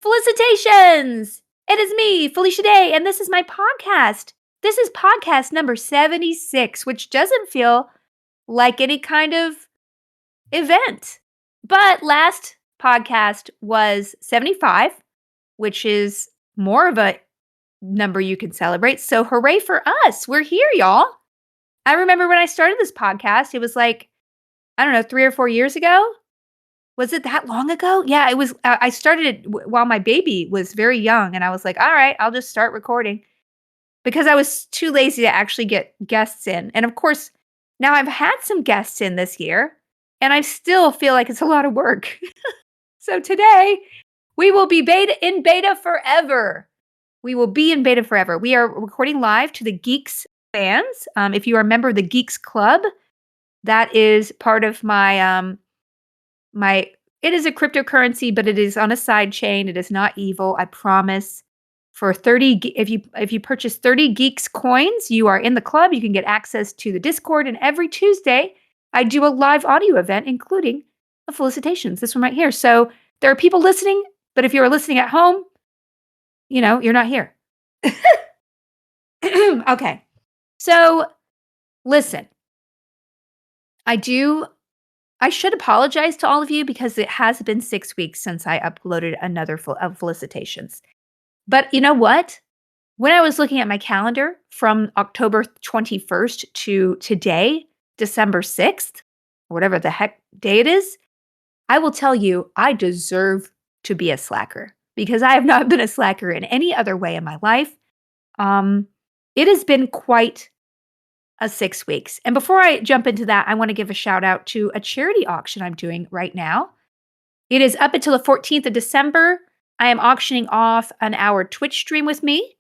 Felicitations! It is me, Felicia Day, and this is my podcast. This is podcast number 76, which doesn't feel like any kind of event. But last podcast was 75, which is more of a number you can celebrate. So hooray for us. We're here, y'all. I remember when I started this podcast, it was like, I don't know, 3 or 4 years ago. Was it that long ago? Yeah, it was. I started it while my baby was very young, and I was like, all right, I'll just start recording because I was too lazy to actually get guests in. And of course, now I've had some guests in this year, and I still feel like it's a lot of work. So today, we will be in beta forever. We will be in beta forever. We are recording live to the Geeks fans. If you are a member of the Geeks Club, that is part of my it is a cryptocurrency, but it is on a side chain. It is not evil, I promise. For 30 if you purchase 30 Geeks coins, you are in the club. You can get access to the Discord, and every Tuesday I do a live audio event including a felicitations. This one right here. So there are people listening, but if you're listening at home, you're not here. Okay. So, listen. I should apologize to all of you because it has been 6 weeks since I uploaded another felicitations. But you know what? When I was looking at my calendar from October 21st to today, December 6th, or whatever the heck day it is, I will tell you I deserve to be a slacker because I have not been a slacker in any other way in my life. It has been quite 6 weeks. And before I jump into that, I want to give a shout out to a charity auction I'm doing right now. It is up until the 14th of December. I am auctioning off an hour Twitch stream with me.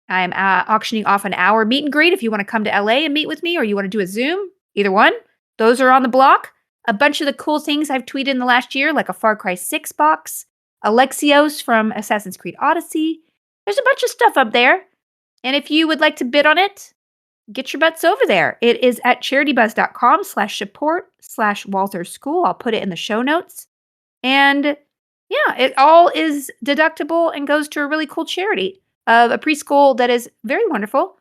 I am auctioning off an hour meet and greet if you want to come to LA and meet with me or you want to do a Zoom, either one. Those are on the block. A bunch of the cool things I've tweeted in the last year, like a Far Cry 6 box, Alexios from Assassin's Creed Odyssey. There's a bunch of stuff up there. And if you would like to bid on it, get your butts over there. It is at charitybuzz.com/support/Walther School. I'll put it in the show notes. And yeah, it all is deductible and goes to a really cool charity of a preschool that is very wonderful.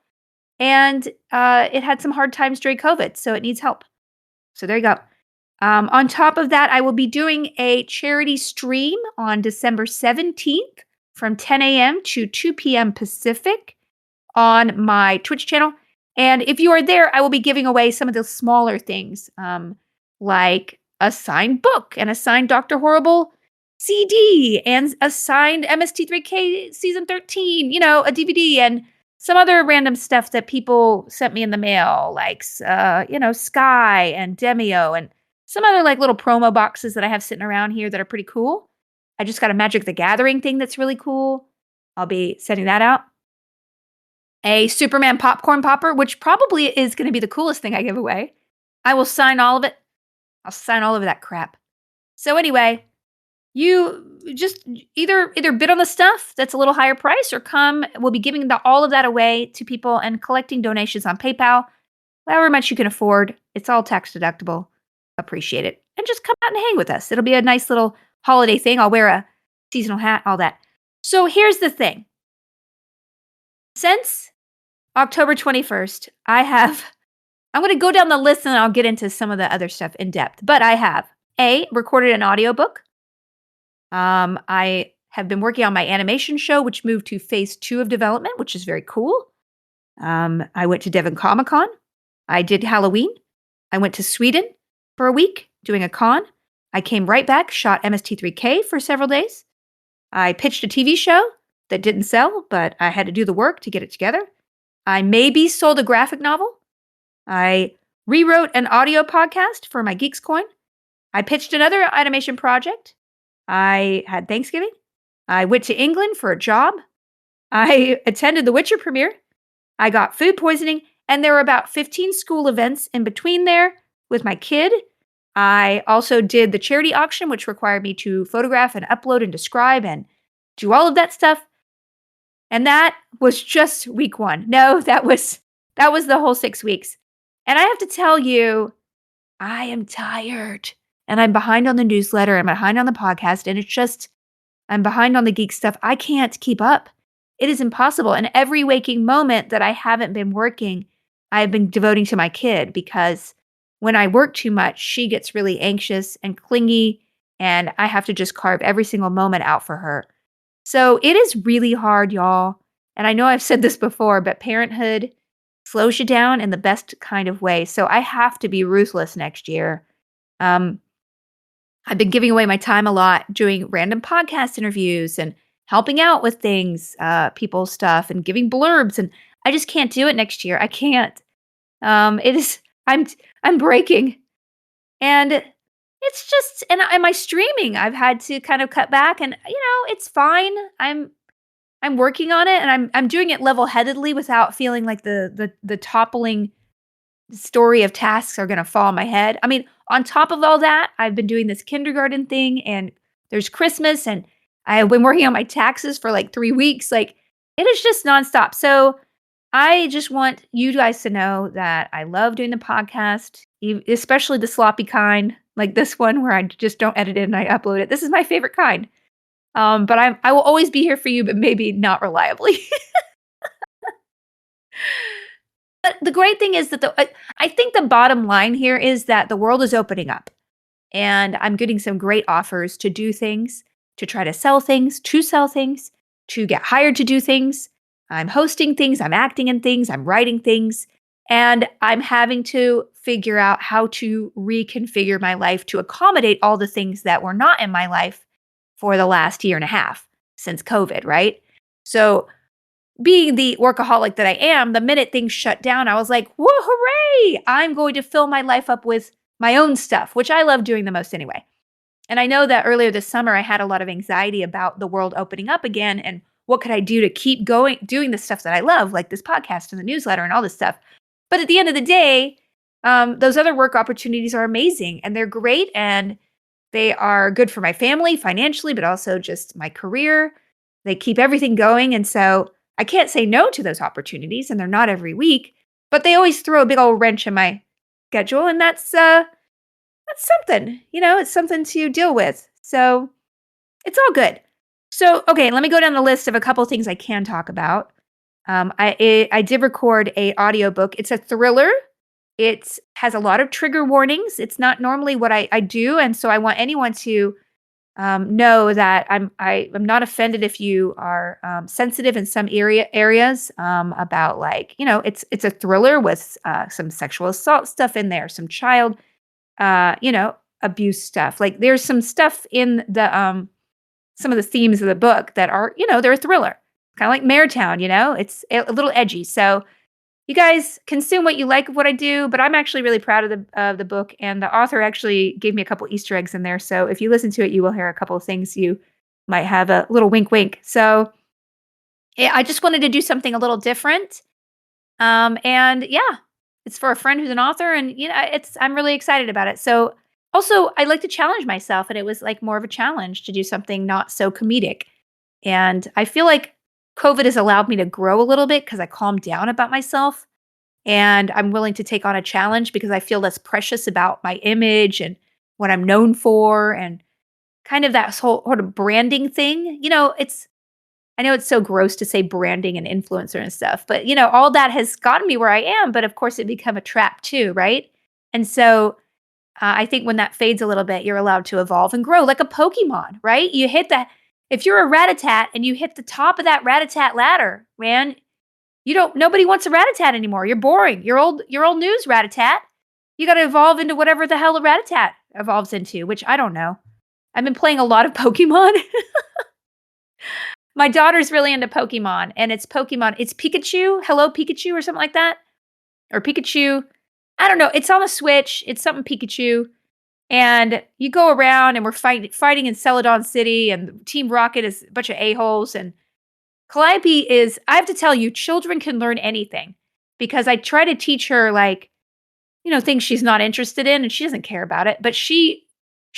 And it had some hard times during COVID, so it needs help. So there you go. On top of that, I will be doing a charity stream on December 17th from 10 a.m. to 2 p.m. Pacific on my Twitch channel. And if you are there, I will be giving away some of the smaller things, like a signed book and a signed Dr. Horrible CD and a signed MST3K Season 13, a DVD and some other random stuff that people sent me in the mail, like, Sky and Demio and some other like little promo boxes that I have sitting around here that are pretty cool. I just got a Magic the Gathering thing that's really cool. I'll be sending that out. A Superman popcorn popper, which probably is going to be the coolest thing I give away. I will sign all of it. I'll sign all of that crap. So anyway, you just either bid on the stuff that's a little higher price or come. We'll be giving all of that away to people and collecting donations on PayPal. However much you can afford. It's all tax deductible. Appreciate it. And just come out and hang with us. It'll be a nice little holiday thing. I'll wear a seasonal hat, all that. So here's the thing. Since October 21st, I'm going to go down the list and I'll get into some of the other stuff in depth. But I have, recorded an audiobook. I have been working on my animation show, which moved to phase 2 of development, which is very cool. I went to Devon Comic-Con. I did Halloween. I went to Sweden for a week doing a con. I came right back, shot MST3K for several days. I pitched a TV show that didn't sell, but I had to do the work to get it together. I maybe sold a graphic novel. I rewrote an audio podcast for my Geeks Coin. I pitched another animation project. I had Thanksgiving. I went to England for a job. I attended the Witcher premiere. I got food poisoning, and there were about 15 school events in between there with my kid. I also did the charity auction, which required me to photograph and upload and describe and do all of that stuff. And that was just week 1. No, that was the whole 6 weeks. And I have to tell you, I am tired. And I'm behind on the newsletter. I'm behind on the podcast. And it's just, I'm behind on the geek stuff. I can't keep up. It is impossible. And every waking moment that I haven't been working, I've been devoting to my kid because when I work too much, she gets really anxious and clingy, and I have to just carve every single moment out for her. So it is really hard, y'all. And I know I've said this before, but parenthood slows you down in the best kind of way. So I have to be ruthless next year. Um, I've been giving away my time a lot doing random podcast interviews and helping out with things, people's stuff and giving blurbs. And I just can't do it next year. I can't. It is, I'm breaking. And it's just, and my streaming, I've had to kind of cut back and, it's fine. I'm working on it and I'm doing it level-headedly without feeling like the toppling story of tasks are gonna fall on my head. I mean, on top of all that, I've been doing this kindergarten thing and there's Christmas and I've been working on my taxes for like 3 weeks. Like, it is just nonstop. So I just want you guys to know that I love doing the podcast, especially the sloppy kind, like this one where I just don't edit it and I upload it. This is my favorite kind. But I will always be here for you, but maybe not reliably. But the great thing is that I think the bottom line here is that the world is opening up, and I'm getting some great offers to do things, to try to sell things, to get hired to do things. I'm hosting things, I'm acting in things, I'm writing things, and I'm having to figure out how to reconfigure my life to accommodate all the things that were not in my life for the last year and a half since COVID, right? So being the workaholic that I am, the minute things shut down, I was like, whoa, hooray! I'm going to fill my life up with my own stuff, which I love doing the most anyway. And I know that earlier this summer, I had a lot of anxiety about the world opening up again and what could I do to keep going, doing the stuff that I love, like this podcast and the newsletter and all this stuff. But at the end of the day, those other work opportunities are amazing and they're great and they are good for my family financially, but also just my career. They keep everything going. And so I can't say no to those opportunities, and they're not every week, but they always throw a big old wrench in my schedule, and that's something, it's something to deal with. So it's all good. So, okay, let me go down the list of a couple things I can talk about. I did record a audiobook. It's a thriller. It has a lot of trigger warnings. It's not normally what I do, and so I want anyone to know that I'm not offended if you are sensitive in some areas about like it's a thriller with some sexual assault stuff in there, some child abuse stuff. Like there's some stuff in the some of the themes of the book that are they're a thriller, kind of like Maretown. It's a little edgy. So you guys consume what you like of what I do, but I'm actually really proud of the book, and the author actually gave me a couple Easter eggs in there. So if you listen to it, you will hear a couple of things you might have a little wink, wink. So yeah, I just wanted to do something a little different, and yeah, it's for a friend who's an author, and I'm really excited about it. So also, I like to challenge myself, and it was like more of a challenge to do something not so comedic, and I feel like COVID has allowed me to grow a little bit because I calmed down about myself and I'm willing to take on a challenge because I feel less precious about my image and what I'm known for and kind of that whole sort of branding thing. I know it's so gross to say branding and influencer and stuff, but all that has gotten me where I am, but of course it become a trap too, right? And so I think when that fades a little bit, you're allowed to evolve and grow like a Pokemon, right? You hit that. If you're a Rattata and you hit the top of that Rattata ladder, man, nobody wants a Rattata anymore. You're boring. You're old news, Rattata. You got to evolve into whatever the hell a Rattata evolves into, which I don't know. I've been playing a lot of Pokemon. My daughter's really into Pokemon, and it's Pikachu, Hello Pikachu or something like that. Or Pikachu. I don't know. It's on the Switch. It's something Pikachu. And you go around and we're fighting in Celadon City, and Team Rocket is a bunch of a-holes. And Calliope I have to tell you, children can learn anything because I try to teach her like, things she's not interested in and she doesn't care about it. But she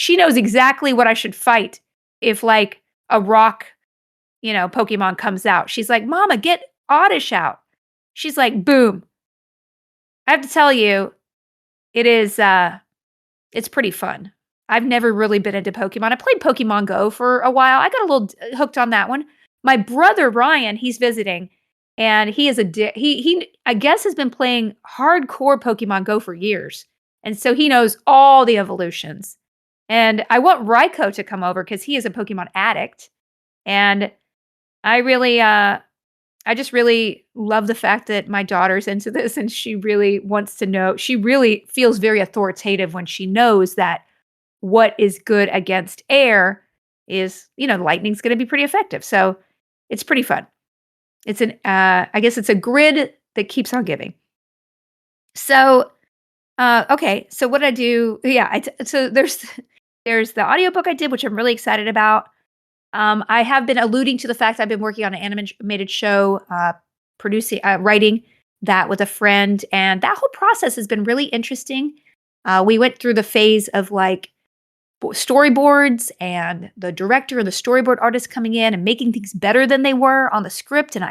knows exactly what I should fight if like a rock, Pokemon comes out. She's like, Mama, get Oddish out. She's like, boom. I have to tell you, it is, it's pretty fun. I've never really been into Pokemon. I played Pokemon Go for a while. I got a little hooked on that one. My brother Ryan, he's visiting, and he is he I guess has been playing hardcore Pokemon Go for years, and so he knows all the evolutions. And I want Raiko to come over because he is a Pokemon addict, and I really I just really love the fact that my daughter's into this and she really wants to know. She really feels very authoritative when she knows that what is good against air is, lightning's going to be pretty effective. So it's pretty fun. It's I guess it's a grid that keeps on giving. So, okay. So what I do, yeah. So there's the audiobook I did, which I'm really excited about. I have been alluding to the fact I've been working on an animated show, writing that with a friend, and that whole process has been really interesting. We went through the phase of like storyboards and the director and the storyboard artist coming in and making things better than they were on the script. And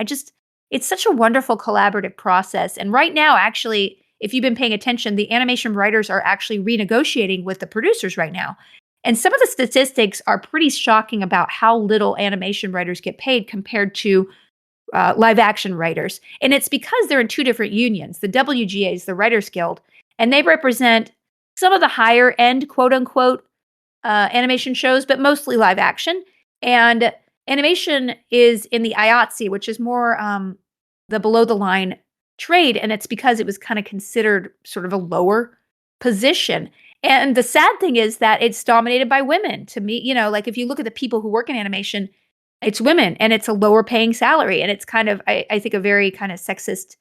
it's such a wonderful collaborative process. And right now, actually, if you've been paying attention, the animation writers are actually renegotiating with the producers right now. And some of the statistics are pretty shocking about how little animation writers get paid compared to live action writers. And it's because they're in two different unions. The WGA is the Writers Guild, and they represent some of the higher end, quote unquote, animation shows, but mostly live action. And animation is in the IATSE, which is more the below the line trade. And it's because it was kind of considered sort of a lower position. And the sad thing is that it's dominated by women. To me, like if you look at the people who work in animation, it's women and it's a lower paying salary. And it's kind of, I think, a very kind of sexist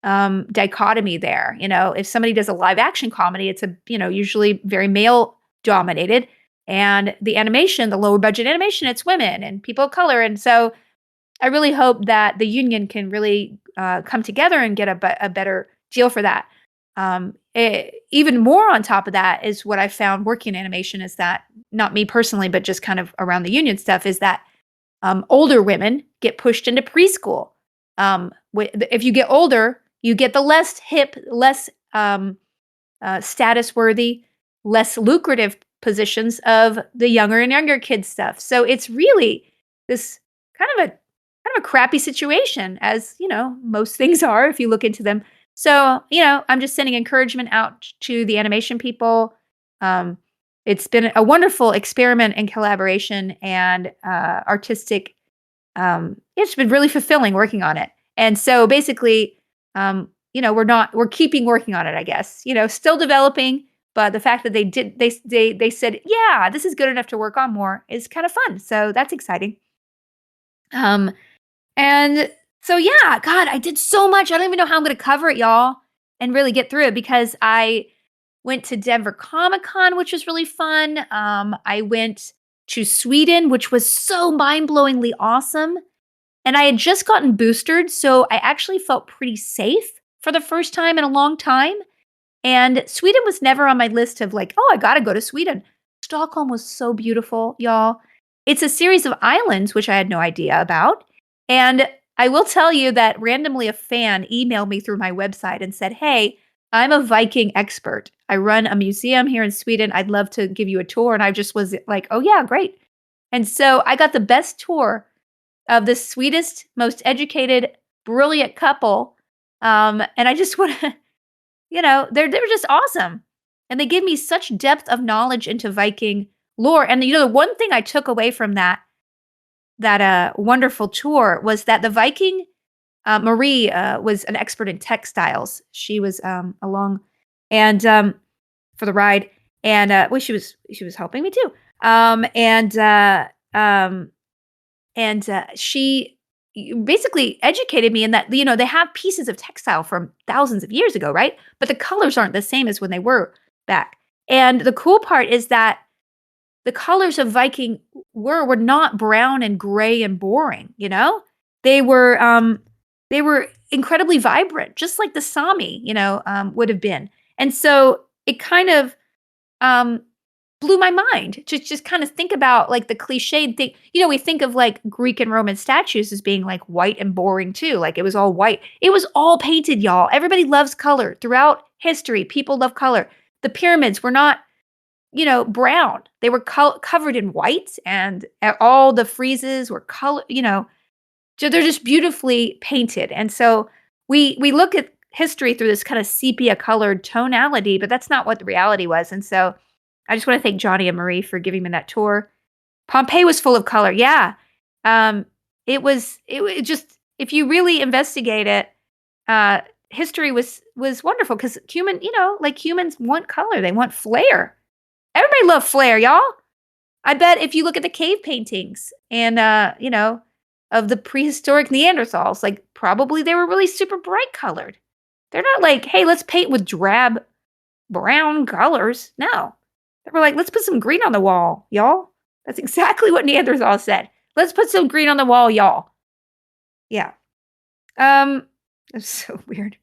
dichotomy there. If somebody does a live action comedy, it's usually very male dominated. And the animation, the lower budget animation, it's women and people of color. And so I really hope that the union can really come together and get a better deal for that. Even more on top of that is what I found working in animation is that, not me personally, but just kind of around the union stuff, is that older women get pushed into preschool. If you get older, you get the less hip, less status worthy, less lucrative positions of the younger and younger kids stuff. So it's really this kind of a crappy situation, as most things are if you look into them. So, I'm just sending encouragement out to the animation people. It's been a wonderful experiment and collaboration and artistic. It's been really fulfilling working on it. And so basically, we're keeping working on it, I guess, still developing. But the fact that they said, yeah, this is good enough to work on more is kind of fun. So that's exciting. And so, yeah, God, I did so much. I don't even know how I'm going to cover it, y'all, and really get through it because I went to Denver Comic-Con, which was really fun. I went to Sweden, which was so mind-blowingly awesome. And I had just gotten boosted, so I actually felt pretty safe for the first time in a long time. And Sweden was never on my list of like, oh, I got to go to Sweden. Stockholm was so beautiful, y'all. It's a series of islands, which I had no idea about. And I will tell you that randomly a fan emailed me through my website and said, hey, I'm a Viking expert. I run a museum here in Sweden. I'd love to give you a tour. And I just was like, oh, yeah, great. And so I got the best tour of the sweetest, most educated, brilliant couple. And I just want to, they were just awesome. And they gave me such depth of knowledge into Viking lore. And, the one thing I took away from that wonderful tour was that the Viking, Marie, was an expert in textiles. She was along and for the ride. And well, she was helping me too. She basically educated me in that, they have pieces of textile from thousands of years ago, right? But the colors aren't the same as when they were back. And the cool part is that the colors of Viking were not brown and gray and boring, They were incredibly vibrant, just like the Sami, would have been. And so it kind of blew my mind to just kind of think about like the cliched thing. We think of like Greek and Roman statues as being like white and boring too. Like it was all white. It was all painted, y'all. Everybody loves color. Throughout history, people love color. The pyramids were not brown. They were covered in white, and all the friezes were so they're just beautifully painted. And so we look at history through this kind of sepia colored tonality, but that's not what the reality was. And so I just want to thank Johnny and Marie for giving me that tour. Pompeii was full of color. Yeah. Um, it just, if you really investigate it, uh, history was wonderful because humans want color. They want flair. Everybody loved flair, y'all. I bet if you look at the cave paintings and of the prehistoric Neanderthals, like probably they were really super bright colored. They're not like, hey, let's paint with drab brown colors. No. They were like, let's put some green on the wall, y'all. That's exactly what Neanderthals said. Let's put some green on the wall, y'all. Yeah. That's so weird.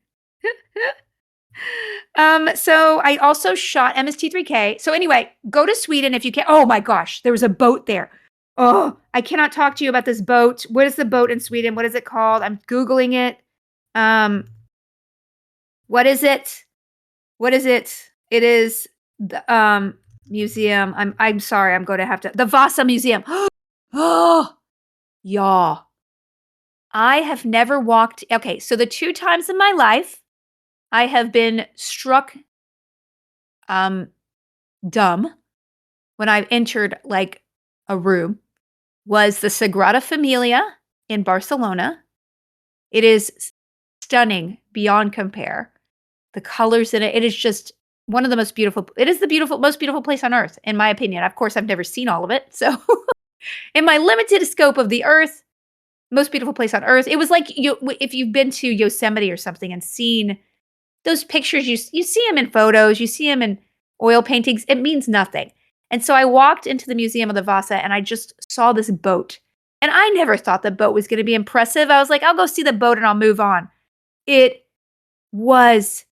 So I also shot MST3K. So anyway, go to Sweden if you can. Oh my gosh, there was a boat there. Oh, I cannot talk to you about this boat. What is the boat in Sweden? What is it called? I'm Googling it. What is it? What is it? It is the museum. I'm sorry, I'm going to have to the Vasa Museum. Oh, y'all. I have never walked. Okay, so the 2 times in my life I have been struck dumb when I've entered like a room was the Sagrada Familia in Barcelona. It is stunning beyond compare. The colors in it, it is just one of the most beautiful. It is the most beautiful place on earth, in my opinion. Of course, I've never seen all of it. So in my limited scope of the earth, most beautiful place on earth. It was like if you've been to Yosemite or something and seen those pictures, you see them in photos, you see them in oil paintings. It means nothing. And so I walked into the Museum of the Vasa and I just saw this boat. And I never thought the boat was going to be impressive. I was like, I'll go see the boat and I'll move on. It was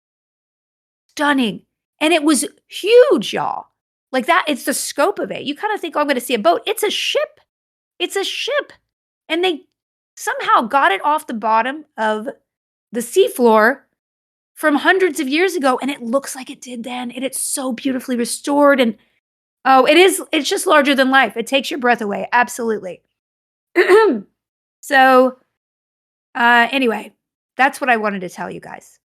stunning. And it was huge, y'all. Like that, it's the scope of it. You kind of think, oh, I'm going to see a boat. It's a ship. It's a ship. And they somehow got it off the bottom of the seafloor from hundreds of years ago, and it looks like it did then, and it's so beautifully restored, and it's just larger than life. It takes your breath away, absolutely. So, anyway, that's what I wanted to tell you guys.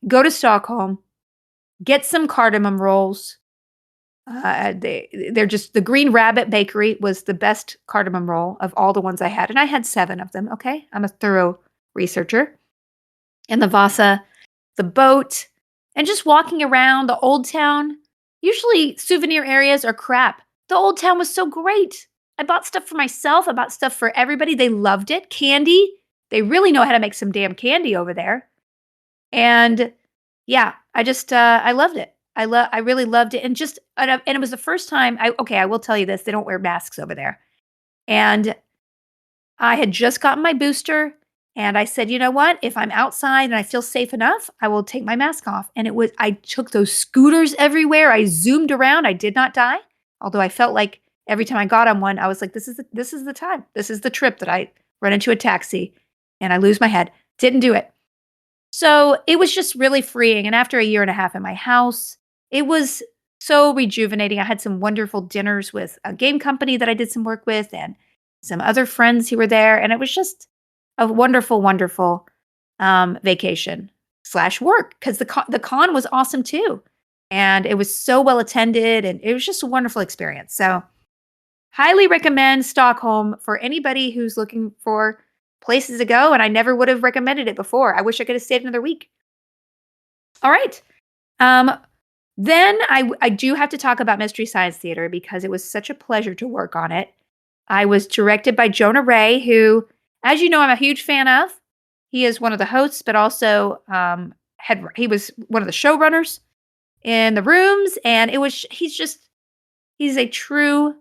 Go to Stockholm, get some cardamom rolls. They're just the Green Rabbit Bakery was the best cardamom roll of all the ones I had, and I had 7 of them. Okay, I'm a thorough researcher. And the Vasa, the boat, and just walking around the old town. Usually souvenir areas are crap. The old town was so great. I bought stuff for myself. I bought stuff for everybody. They loved it. Candy. They really know how to make some damn candy over there. And yeah, I loved it. I really loved it. And it was the first time I will tell you this. They don't wear masks over there. And I had just gotten my booster. And I said, you know what? If I'm outside and I feel safe enough, I will take my mask off. And I took those scooters everywhere. I zoomed around. I did not die. Although I felt like every time I got on one, I was like, this is the time. This is the trip that I run into a taxi and I lose my head. Didn't do it. So it was just really freeing. And after a year and a half in my house, it was so rejuvenating. I had some wonderful dinners with a game company that I did some work with and some other friends who were there. And it was just a wonderful, wonderful vacation / work because the con was awesome too. And it was so well attended and it was just a wonderful experience. So highly recommend Stockholm for anybody who's looking for places to go. And I never would have recommended it before. I wish I could have stayed another week. All right. Then I do have to talk about Mystery Science Theater because it was such a pleasure to work on it. I was directed by Jonah Ray, who, as you know, I'm a huge fan of. He is one of the hosts, but also he was one of the showrunners in the rooms. And he's a true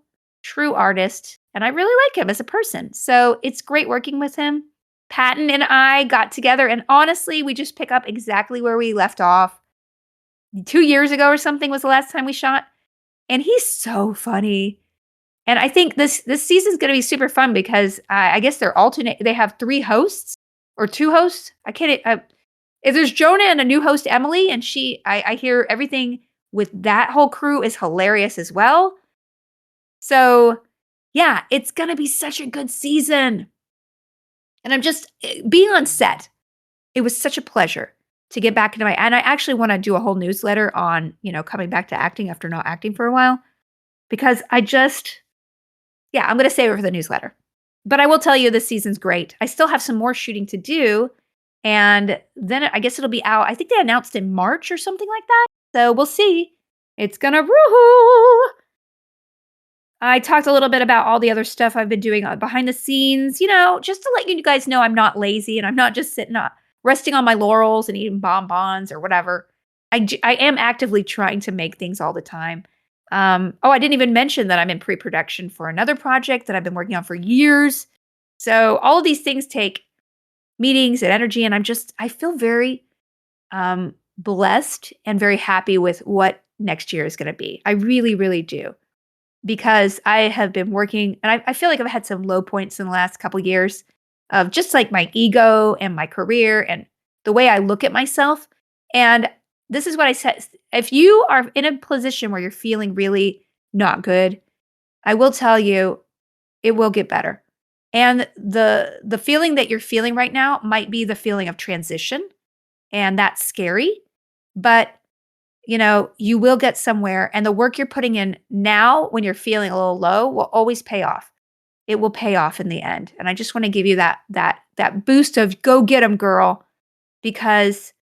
artist. And I really like him as a person. So it's great working with him. Patton and I got together and honestly, we just pick up exactly where we left off. 2 years ago or something was the last time we shot. And he's so funny. And I think this season's going to be super fun because I guess they have 3 hosts or 2 hosts. There's Jonah and a new host, Emily, and I hear everything with that whole crew is hilarious as well. So, yeah, it's gonna be such a good season. And I'm just being on set. It was such a pleasure to get back into my and I actually wanna do a whole newsletter on, coming back to acting after not acting for a while because I just yeah, I'm gonna save it for the newsletter. But I will tell you this season's great. I still have some more shooting to do, and then I guess it'll be out. I think they announced in March or something like that. So we'll see. It's gonna rule. I talked a little bit about all the other stuff I've been doing behind the scenes, just to let you guys know I'm not lazy and I'm not just sitting resting on my laurels and eating bonbons or whatever. I am actively trying to make things all the time. I didn't even mention that I'm in pre-production for another project that I've been working on for years. So all of these things take meetings and energy, and I feel very blessed and very happy with what next year is going to be. I really, really do because I have been working and I feel like I've had some low points in the last couple years of just like my ego and my career and the way I look at myself. And this is what I said. If you are in a position where you're feeling really not good, I will tell you it will get better. And the feeling that you're feeling right now might be the feeling of transition, and that's scary. But you will get somewhere, and the work you're putting in now when you're feeling a little low will always pay off. It will pay off in the end. And I just want to give you that boost of go get 'em, girl, because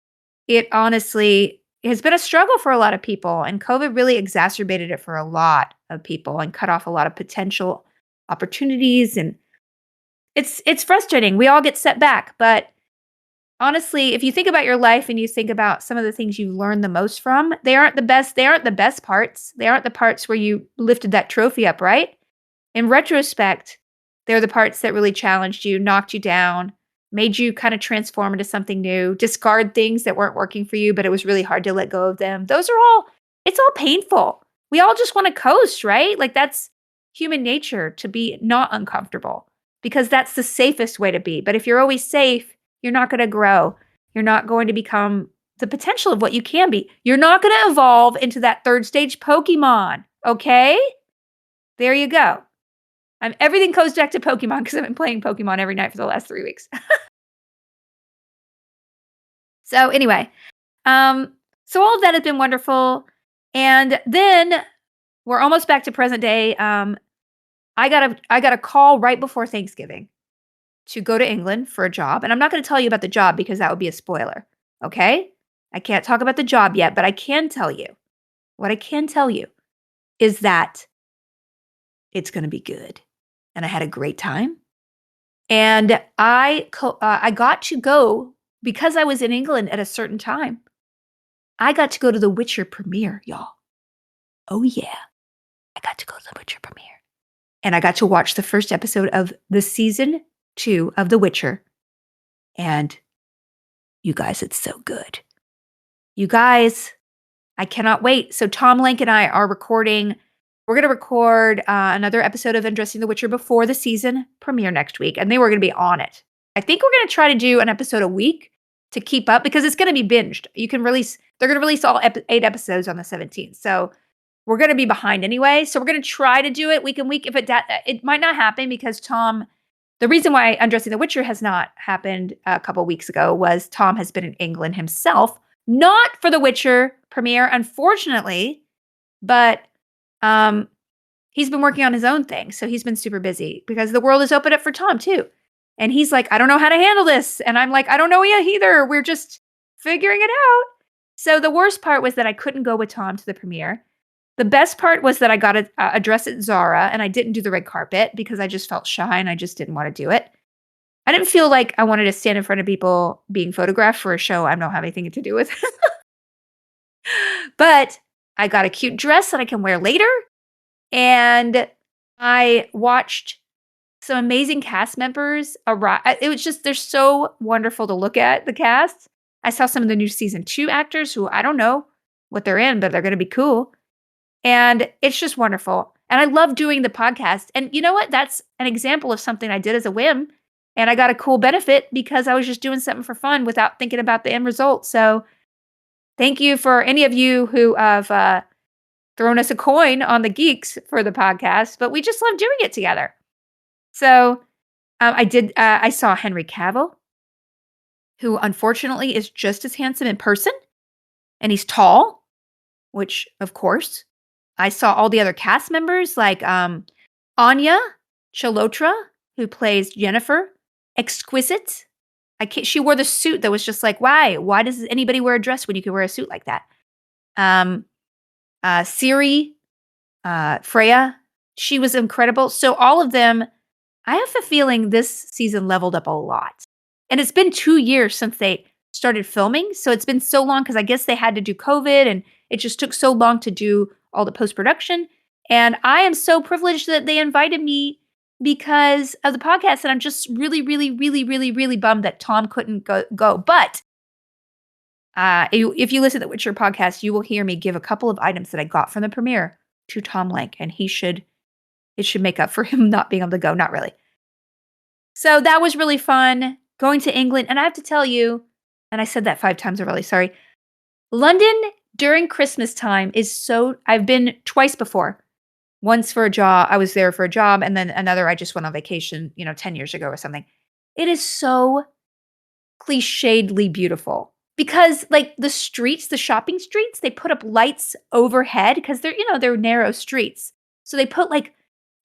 it honestly has been a struggle for a lot of people, and COVID really exacerbated it for a lot of people and cut off a lot of potential opportunities, and it's frustrating. We all get set back, but honestly, if you think about your life and you think about some of the things you learned the most from, they aren't the best. They aren't the best parts. They aren't the parts where you lifted that trophy up, right? In retrospect, they're the parts that really challenged you, knocked you down, made you kind of transform into something new, discard things that weren't working for you, but it was really hard to let go of them. It's all painful. We all just want to coast, right? Like that's human nature to be not uncomfortable because that's the safest way to be. But if you're always safe, you're not going to grow. You're not going to become the potential of what you can be. You're not going to evolve into that third stage Pokemon. Okay? There you go. Everything goes back to Pokemon because I've been playing Pokemon every night for the last 3 weeks. So anyway, so all of that has been wonderful. And then we're almost back to present day. I got a call right before Thanksgiving to go to England for a job. And I'm not going to tell you about the job because that would be a spoiler. Okay? I can't talk about the job yet, but I can tell you. What I can tell you is that it's going to be good. And I had a great time. And I got to go because I was in England at a certain time. I got to go to the Witcher premiere, y'all. Oh yeah. I got to go to the Witcher premiere. And I got to watch the first episode of the season 2 of The Witcher. And you guys, it's so good. You guys, I cannot wait. So Tom Link and I are recording. We're going to record another episode of Undressing the Witcher before the season premiere next week. And they were going to be on it. I think we're going to try to do an episode a week to keep up because it's going to be binged. They're going to release all 8 episodes on the 17th. So we're going to be behind anyway. So we're going to try to do it week and week. If it might not happen because the reason why Undressing the Witcher has not happened a couple weeks ago was Tom has been in England himself, not for the Witcher premiere, unfortunately, but he's been working on his own thing. So he's been super busy because the world is open up for Tom too. And he's like, I don't know how to handle this. And I'm like, I don't know yet either. We're just figuring it out. So the worst part was that I couldn't go with Tom to the premiere. The best part was that I got a dress at Zara and I didn't do the red carpet because I just felt shy and I just didn't want to do it. I didn't feel like I wanted to stand in front of people being photographed for a show I don't have anything to do with. But I got a cute dress that I can wear later. And I watched some amazing cast members arrive. It was just, they're so wonderful to look at, the cast. I saw some of the new season 2 actors who I don't know what they're in, but they're going to be cool. And it's just wonderful. And I love doing the podcast. And you know what? That's an example of something I did as a whim. And I got a cool benefit because I was just doing something for fun without thinking about the end result. So Thank you for any of you who have thrown us a coin on the geeks for the podcast, but we just love doing it together. So I saw Henry Cavill, who unfortunately is just as handsome in person, and he's tall, which of course. I saw all the other cast members like Anya Chalotra, who plays Jennifer. Exquisite. She wore the suit that was just like, why? Why does anybody wear a dress when you can wear a suit like that? Siri, Freya, she was incredible. So all of them, I have a feeling this season leveled up a lot. And it's been 2 years since they started filming. So it's been so long because I guess they had to do COVID and it just took so long to do all the post-production. And I am so privileged that they invited me because of the podcast. And I'm just really, really, really, really, really bummed that Tom couldn't go. But if you listen to the Witcher podcast, you will hear me give a couple of items that I got from the premiere to Tom Lank. And it should make up for him not being able to go. Not really. So that was really fun going to England. And I have to tell you, and I said that 5 times already, sorry. London during Christmas time I've been twice before. Once for a job, I was there for a job, and then another, I just went on vacation, 10 years ago or something. It is so clichédly beautiful because like the streets, the shopping streets, they put up lights overhead because they're narrow streets. So they put like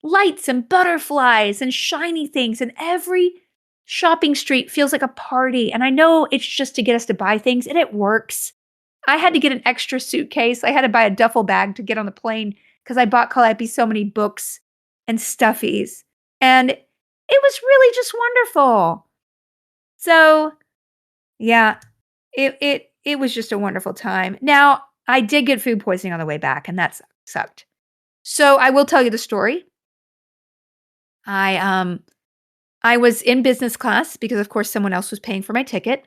lights and butterflies and shiny things, and every shopping street feels like a party. And I know it's just to get us to buy things, and it works. I had to get an extra suitcase. I had to buy a duffel bag to get on the plane because I bought Calliope so many books and stuffies. And it was really just wonderful. So, yeah, it was just a wonderful time. Now, I did get food poisoning on the way back, and that sucked. So, I will tell you the story. I was in business class because, of course, someone else was paying for my ticket.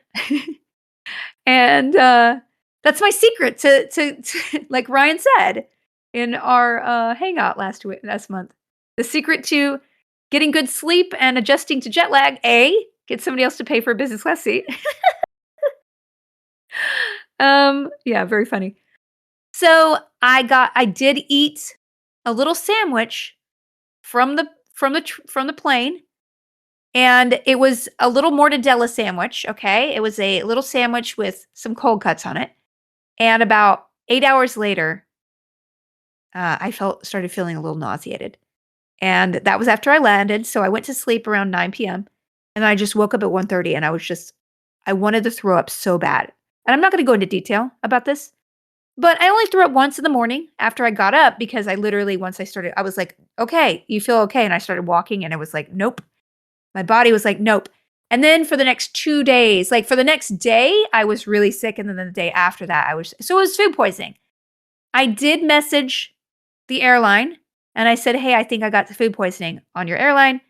And that's my secret to like Ryan said in our hangout last month. The secret to getting good sleep and adjusting to jet lag, get somebody else to pay for a business class seat. Yeah, very funny. So I did eat a little sandwich from the plane, and it was a little mortadella sandwich. Okay, it was a little sandwich with some cold cuts on it, and about 8 hours later, I started feeling a little nauseated, and that was after I landed. So I went to sleep around 9 p.m. and I just woke up at 1:30, and I wanted to throw up so bad. And I'm not going to go into detail about this, but I only threw up once in the morning after I got up because I literally, once I started, I was like, okay, you feel okay? And I started walking, and it was like, nope. My body was like, nope. And then for the next 2 days, like for the next day, I was really sick. And then the day after that, so it was food poisoning. I did message the airline and I said, hey, I think I got the food poisoning on your airline.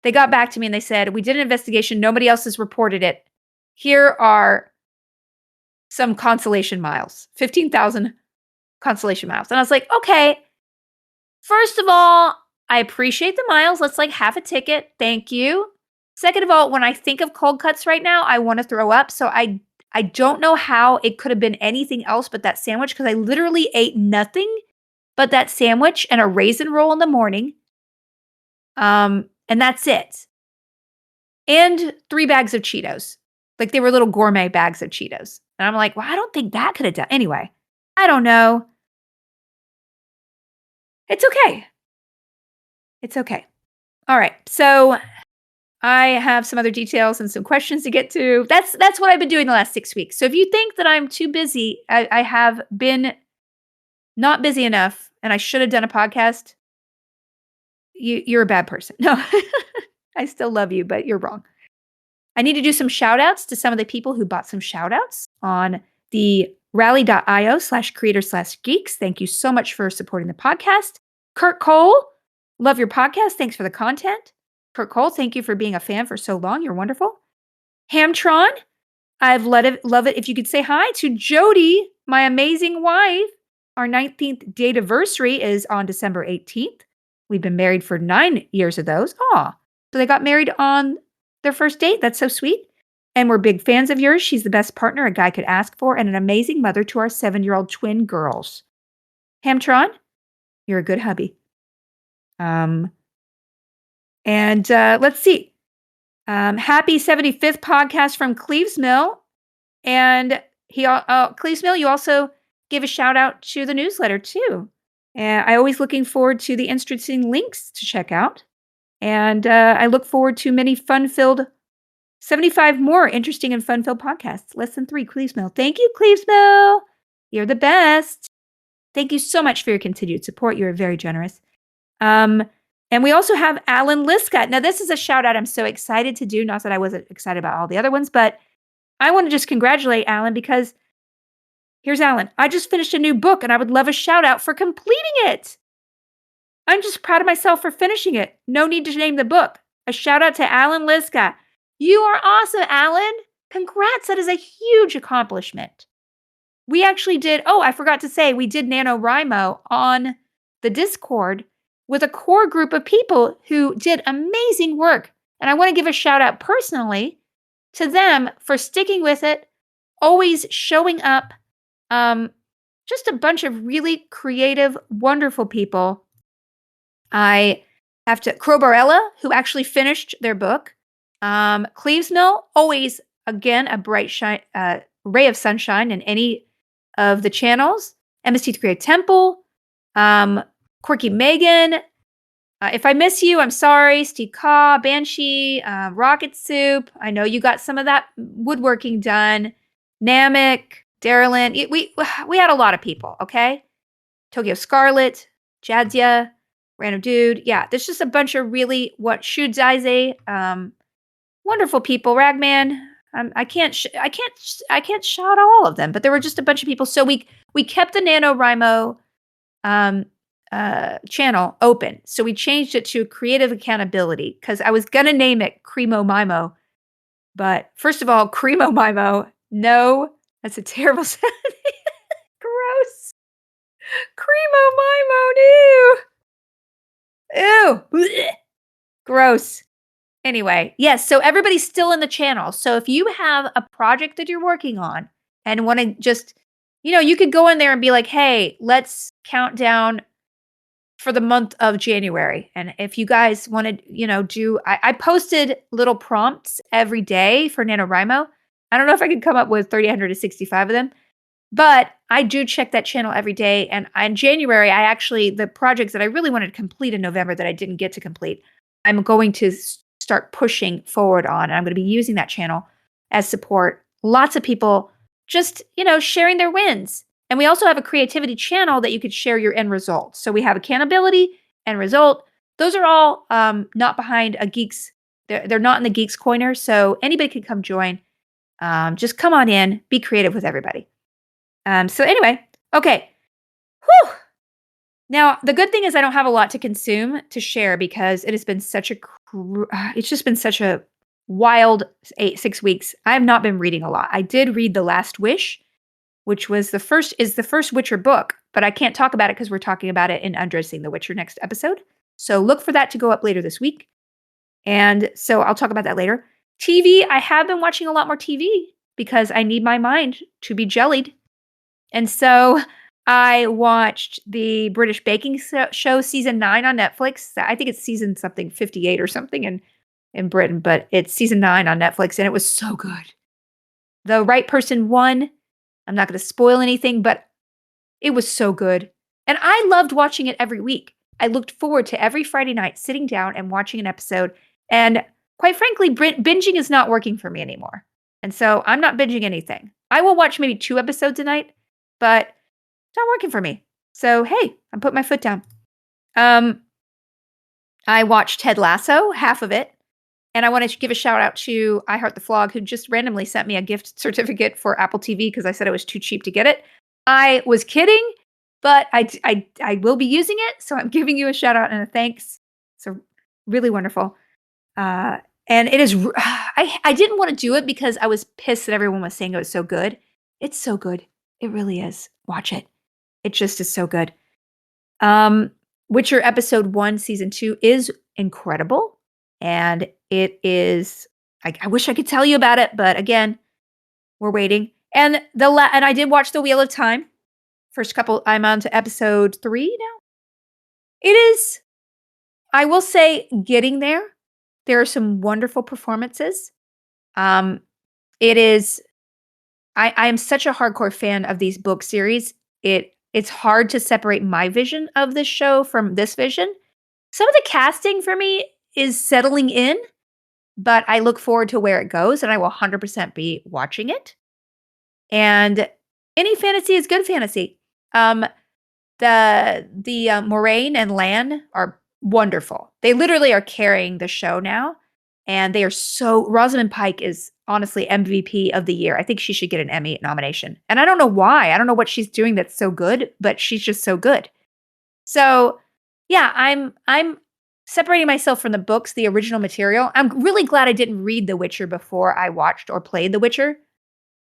They got back to me and they said, we did an investigation. Nobody else has reported it. Here are some consolation miles, 15,000 consolation miles. And I was like, okay, first of all, I appreciate the miles. Let's like have a ticket. Thank you. Second of all, when I think of cold cuts right now, I want to throw up. So I don't know how it could have been anything else but that sandwich because I literally ate nothing but that sandwich and a raisin roll in the morning. And that's it. And 3 bags of Cheetos. Like they were little gourmet bags of Cheetos. And I'm like, well, I don't think that could have done. Anyway, I don't know. It's okay. It's okay. All right. So I have some other details and some questions to get to. That's what I've been doing the last 6 weeks. So if you think that I'm too busy, I have been not busy enough and I should have done a podcast. You're a bad person. No, I still love you, but you're wrong. I need to do some shout outs to some of the people who bought some shout outs on the rally.io/creators/geeks. Thank you so much for supporting the podcast. Curtcole, love your podcast. Thanks for the content. Curtcole, thank you for being a fan for so long. You're wonderful. Hamtron, I've love it if you could say hi to Jodi, my amazing wife. Our 19th date anniversary is on December 18th. We've been married for 9 years of those. Aw, so they got married on their first date. That's so sweet. And we're big fans of yours. She's the best partner a guy could ask for and an amazing mother to our 7-year-old twin girls. Hamtron, you're a good hubby. And let's see. Happy 75th podcast from cleavesmill. And cleavesmill, you also give a shout out to the newsletter too. And I always looking forward to the interesting links to check out. And I look forward to many fun-filled 75 more interesting and fun-filled podcasts. Lesson 3, Cleavesmill. Thank you, Cleavesmill. You're the best. Thank you so much for your continued support. You're very generous. And we also have Allan Liska. Now, this is a shout out I'm so excited to do. Not that I wasn't excited about all the other ones, but I want to just congratulate Allan because here's Allan. I just finished a new book and I would love a shout out for completing it. I'm just proud of myself for finishing it. No need to name the book. A shout out to Allan Liska. You are awesome, Allan. Congrats. That is a huge accomplishment. We actually did, I forgot to say, we did NaNoWriMo on the Discord with a core group of people who did amazing work. And I want to give a shout out personally to them for sticking with it, always showing up. Just a bunch of really creative, wonderful people. I have to, Crowbarella, who actually finished their book. Cleavesmill, always, again, a bright ray of sunshine in any of the channels. MST Creative Temple, Quirky Megan. If I miss you, I'm sorry. Steve Kaw, Banshee, Rocket Soup. I know you got some of that woodworking done. Namek, Darylyn. We had a lot of people, okay? Tokyo Scarlet, Jadzia, Random Dude. Yeah, there's just a bunch of really, Shudzaize, wonderful people. Ragman. I can't shout all of them, but there were just a bunch of people. So we kept the NaNoWriMo channel open. So we changed it to creative accountability because I was gonna name it Cremo Mimo. But first of all, Cremo Mimo, no, that's a terrible sound. Gross. Cremo Mimo, ew. Blech. Gross. Anyway, yes, so everybody's still in the channel. So if you have a project that you're working on and want to just, you could go in there and be like, hey, let's count down for the month of January. And if you guys want to, I posted little prompts every day for NaNoWriMo. I don't know if I could come up with 365 of them, but I do check that channel every day. And in January, the projects that I really wanted to complete in November that I didn't get to complete, I'm going to start pushing forward on. And I'm going to be using that channel as support. Lots of people just, sharing their wins. And we also have a creativity channel that you could share your end results. So we have accountability and result. Those are all not behind a Geeks. They're not in the Geeks Corner. So anybody can come join. Just come on in, be creative with everybody. So anyway, okay. Whew. Now, the good thing is I don't have a lot to consume to share because it has been it's just been such a wild 6 weeks. I have not been reading a lot. I did read The Last Wish, which was the first Witcher book, but I can't talk about it because we're talking about it in Undressing the Witcher next episode. So look for that to go up later this week. And so I'll talk about that later. TV, I have been watching a lot more TV because I need my mind to be jellied. And so I watched the British Baking Show season 9 on Netflix. I think it's season something 58 or something in Britain, but it's season 9 on Netflix, and it was so good. The right person won. I'm not going to spoil anything, but it was so good. And I loved watching it every week. I looked forward to every Friday night sitting down and watching an episode. And quite frankly, binging is not working for me anymore. And so I'm not binging anything. I will watch maybe 2 episodes a night, but it's not working for me. So, hey, I put my foot down. I watched Ted Lasso, half of it. And I want to give a shout out to I Heart the Flog, who just randomly sent me a gift certificate for Apple TV because I said it was too cheap to get it. I was kidding, but I will be using it. So I'm giving you a shout out and a thanks. So really wonderful. And it is, I didn't want to do it because I was pissed that everyone was saying it was so good. It's so good. It really is. Watch it. It just is so good. Witcher episode 1, season 2 is incredible. And it is, I wish I could tell you about it, but again, we're waiting. And and I did watch The Wheel of Time. First couple, I'm on to episode 3 now. It is, I will say, getting there. There are some wonderful performances. Um, it is I am such a hardcore fan of these book series. It's hard to separate my vision of this show from this vision. Some of the casting for me is settling in, but I look forward to where it goes, and I will 100% be watching it. And any fantasy is good fantasy. Um, the Moraine and Lan are wonderful. They literally are carrying the show now, and they are so Rosamund Pike is honestly MVP of the year. I think she should get an Emmy nomination. And I don't know why. I don't know what she's doing that's so good, but she's just so good. So, yeah, I'm separating myself from the books, the original material. I'm really glad I didn't read The Witcher before I watched or played The Witcher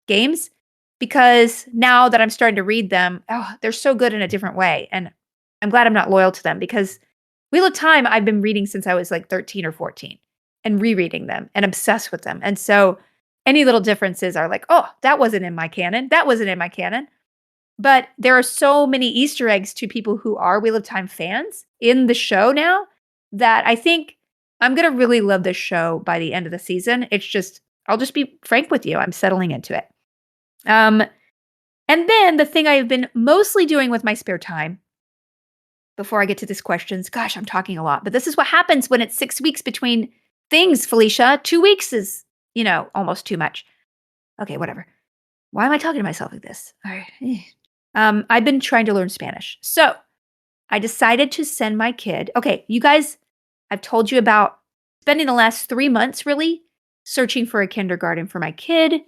games, because now that I'm starting to read them, oh, they're so good in a different way, and I'm glad I'm not loyal to them because Wheel of Time I've been reading since I was like 13 or 14 and rereading them and obsessed with them. And so any little differences are like, "Oh, that wasn't in my canon. That wasn't in my canon." But there are so many Easter eggs to people who are Wheel of Time fans in the show now that I think I'm gonna really love this show by the end of the season. It's just I'll just be frank with you, I'm settling into it. Um, and then the thing I've been mostly doing with my spare time before I get to these questions, gosh, I'm talking a lot, but this is what happens when it's 6 weeks between things, Felicia. 2 weeks is, almost too much. Okay, whatever. Why am I talking to myself like this? All right. I've been trying to learn Spanish. So I decided to send my kid. Okay, you guys, I've told you about spending the last 3 months really searching for a kindergarten for my kid,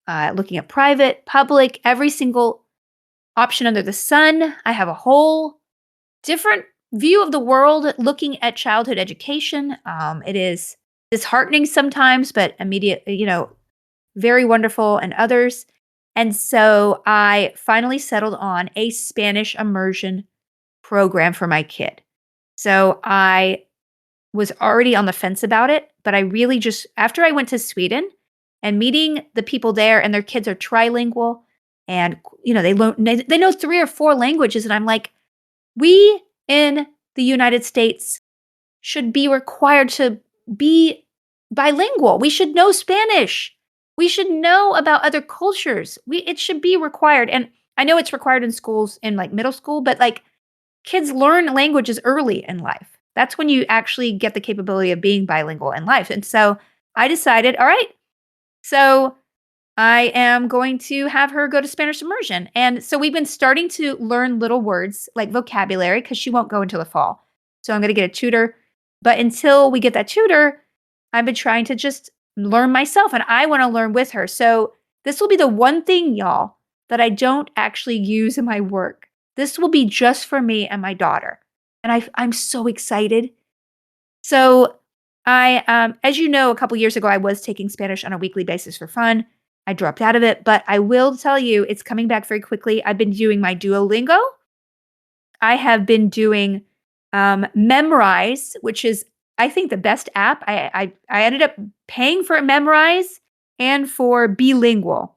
looking at private, public, every single option under the sun. I have a whole different view of the world looking at childhood education. It is disheartening sometimes, but immediate, very wonderful and others. And so I finally settled on a Spanish immersion program for my kid. So I was already on the fence about it, but I really just, after I went to Sweden and meeting the people there, and their kids are trilingual, and they know 3 or 4 languages, and I'm like, we in the United States should be required to be bilingual. We should know Spanish. We should know about other cultures. It should be required. And I know it's required in schools in like middle school, but like kids learn languages early in life. That's when you actually get the capability of being bilingual in life. And so I decided, all right, so I am going to have her go to Spanish immersion. And so we've been starting to learn little words like vocabulary because she won't go until the fall. So I'm going to get a tutor. But until we get that tutor, I've been trying to just learn myself, and I want to learn with her. So this will be the one thing, y'all, that I don't actually use in my work. This will be just for me and my daughter. And I'm so excited. So as you know, a couple years ago, I was taking Spanish on a weekly basis for fun. I dropped out of it, but I will tell you, it's coming back very quickly. I've been doing my Duolingo. I have been doing Memrise, which is, I think, the best app. I ended up paying for Memrise and for Beelingual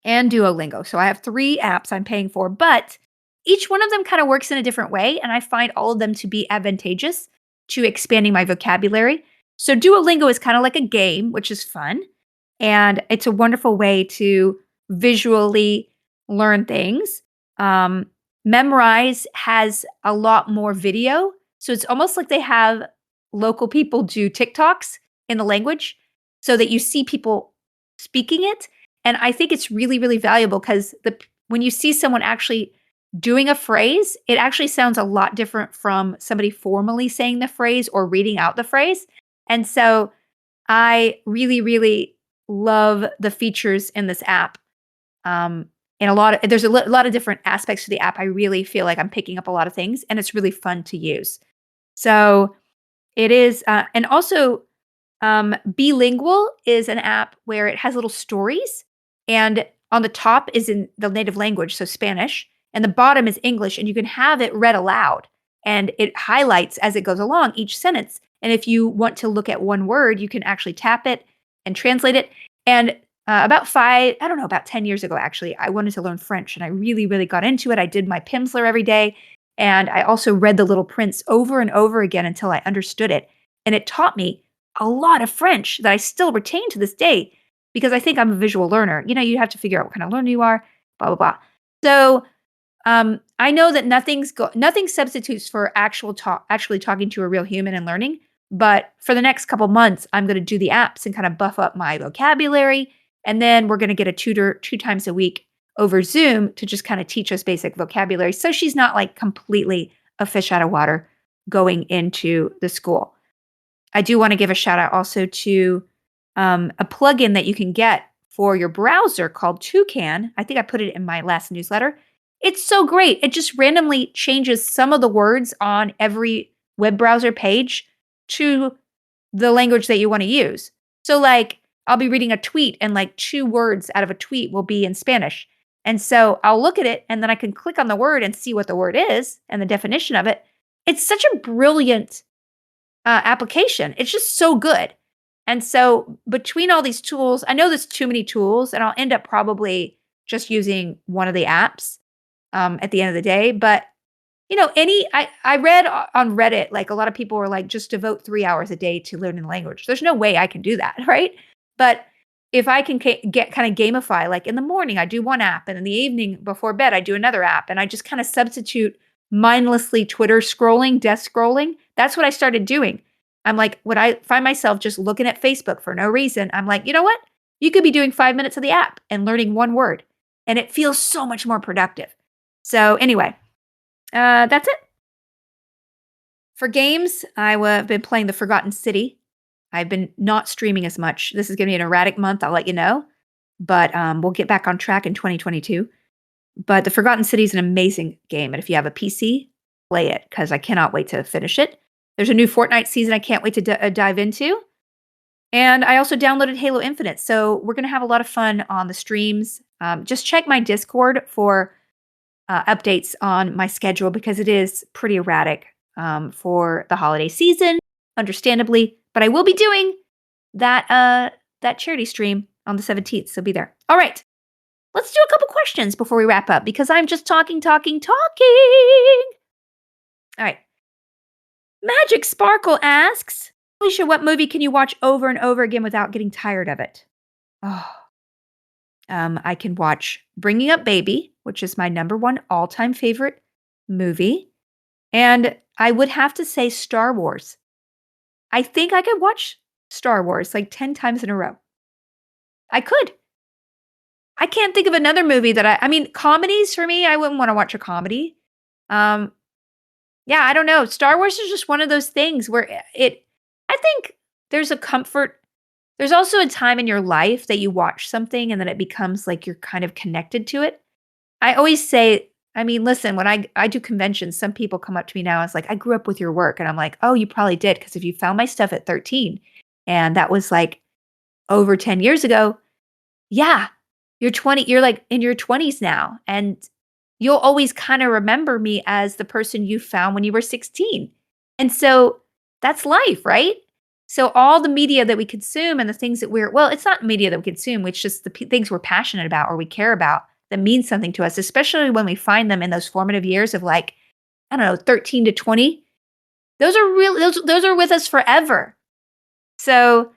and Duolingo. So I have 3 apps I'm paying for, but each one of them kind of works in a different way, and I find all of them to be advantageous to expanding my vocabulary. So Duolingo is kind of like a game, which is fun, and it's a wonderful way to visually learn things. Memrise has a lot more video, so it's almost like they have local people do TikToks in the language so that you see people speaking it. And I think it's really, really valuable because when you see someone actually doing a phrase, it actually sounds a lot different from somebody formally saying the phrase or reading out the phrase. And so I really, really love the features in this app. And there's a lot of different aspects to the app. I really feel like I'm picking up a lot of things, and it's really fun to use. So it is, and also Beelingual is an app where it has little stories, and on the top is in the native language, so Spanish, and the bottom is English, and you can have it read aloud, and it highlights as it goes along each sentence. And if you want to look at one word, you can actually tap it, and translate it. And about 10 years ago, actually, I wanted to learn French and I really, really got into it. I did my Pimsleur every day. And I also read The Little Prince over and over again until I understood it. And it taught me a lot of French that I still retain to this day because I think I'm a visual learner. You have to figure out what kind of learner you are, blah, blah, blah. So I know that nothing substitutes for actually talking to a real human and learning. But for the next couple months, I'm going to do the apps and kind of buff up my vocabulary. And then we're going to get a tutor 2 times a week over Zoom to just kind of teach us basic vocabulary. So she's not like completely a fish out of water going into the school. I do want to give a shout out also to a plugin that you can get for your browser called Toucan. I think I put it in my last newsletter. It's so great. It just randomly changes some of the words on every web browser page to the language that you want to use. So like I'll be reading a tweet and like 2 words out of a tweet will be in Spanish. And so I'll look at it and then I can click on the word and see what the word is and the definition of it. It's such a brilliant application. It's just so good. And so between all these tools, I know there's too many tools and I'll end up probably just using one of the apps at the end of the day. But I read on Reddit, like a lot of people were like, just devote 3 hours a day to learning the language. There's no way I can do that, right? But if I can get kind of gamify, like in the morning, I do one app, and in the evening before bed, I do another app, and I just kind of substitute mindlessly Twitter scrolling, desk scrolling. That's what I started doing. I'm like, when I find myself just looking at Facebook for no reason, I'm like, you know what? You could be doing 5 minutes of the app and learning one word, and it feels so much more productive. So anyway, that's it. For games, I've been playing The Forgotten City. I've been not streaming as much. This is going to be an erratic month, I'll let you know. But we'll get back on track in 2022. But The Forgotten City is an amazing game. And if you have a PC, play it because I cannot wait to finish it. There's a new Fortnite season I can't wait to dive into. And I also downloaded Halo Infinite. So we're going to have a lot of fun on the streams. Just check my Discord for updates on my schedule because it is pretty erratic for the holiday season, understandably. But I will be doing that charity stream on the 17th, so be there. All right, let's do a couple questions before we wrap up because I'm just talking. All right. Magic Sparkle asks, Alicia, what movie can you watch over and over again without getting tired of it? Oh, I can watch Bringing Up Baby, which is my #1 all-time favorite movie. And I would have to say Star Wars. I think I could watch Star Wars like 10 times in a row. I could. I can't think of another movie that I mean, comedies for me, I wouldn't want to watch a comedy. Yeah, I don't know. Star Wars is just one of those things where I think there's a comfort. There's also a time in your life that you watch something and then it becomes like you're kind of connected to it. I always say, I mean, listen, when I do conventions, some people come up to me now and it's like, I grew up with your work. And I'm like, oh, you probably did. Because if you found my stuff at 13 and that was like over 10 years ago, yeah, you're like in your 20s now. And you'll always kind of remember me as the person you found when you were 16. And so that's life, right? So all the media that we consume and the things that it's not media that we consume, it's just the things we're passionate about or we care about that means something to us, especially when we find them in those formative years of like, I don't know, 13 to 20. Those are those are with us forever. So